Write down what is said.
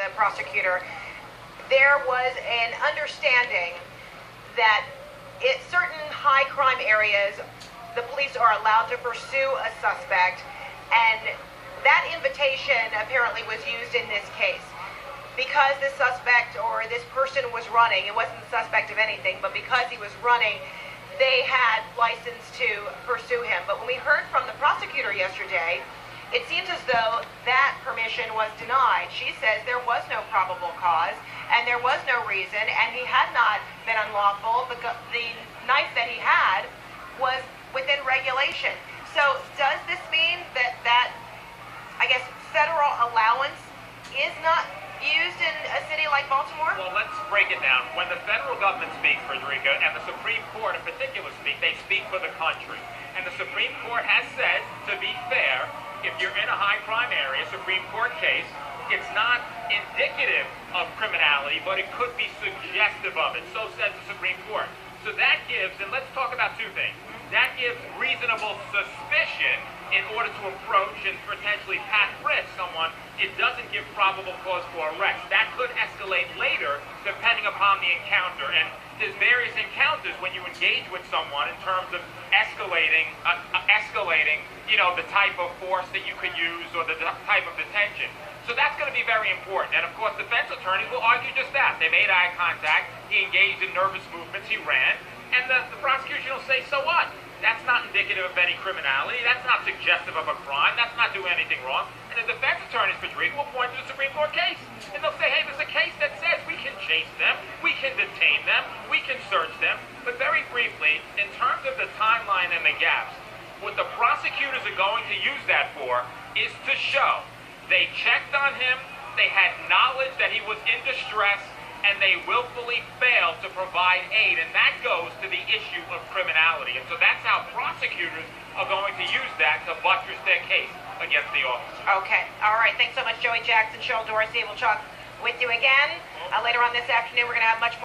the prosecutor, there was an understanding that in certain high crime areas, the police are allowed to pursue a suspect, and that invitation apparently was used in this case. Because the suspect or this person was running, it wasn't the suspect of anything, but because he was running, they had license to pursue him. But when we heard from the prosecutor yesterday, it seems as though that permission was denied. She says there was no probable cause and there was no reason, and he had not been unlawful. The knife that he had was within regulation. So does this mean that I guess federal allowance is not used in a city like Baltimore? Well, let's break it down. When the federal government speaks, Frederica, and the Supreme Court in particular speak, they speak for the country. And the Supreme Court has said, to be fair, if you're in a high crime area, Supreme Court case, it's not indicative of criminality, but it could be suggestive of it. So says the Supreme Court. So that gives, and let's talk about two things. That gives reasonable suspicion in order to approach and potentially pat frisk someone. It doesn't give probable cause for arrest. That could escalate later depending upon the encounter. And there's various encounters when you engage with someone in terms of escalating, the type of force that you could use or the type of detention. So that's going to be very important. And of course, defense attorneys will argue just that. They made eye contact. He engaged in nervous movements. He ran. And the prosecution will say, so what? That's not indicative of any criminality. That's not suggestive of a crime. That's not doing anything wrong. And the defense attorneys, Frederica, will point to the Supreme Court case. And they'll say, hey, there's a case that says we can chase them, we can detain them, we can search them. But very briefly, in terms of the timeline and the gaps, what the prosecutors are going to use that for is to show they checked on him, they had knowledge that he was in distress, and they willfully failed to provide aid. And that goes to the issue of criminality. And so that's how prosecutors are going to use that to buttress their case against the officer. Okay. All right. Thanks so much, Joey Jackson. Cheryl Dorsey. We'll talk with you again later on this afternoon. We're going to have much more.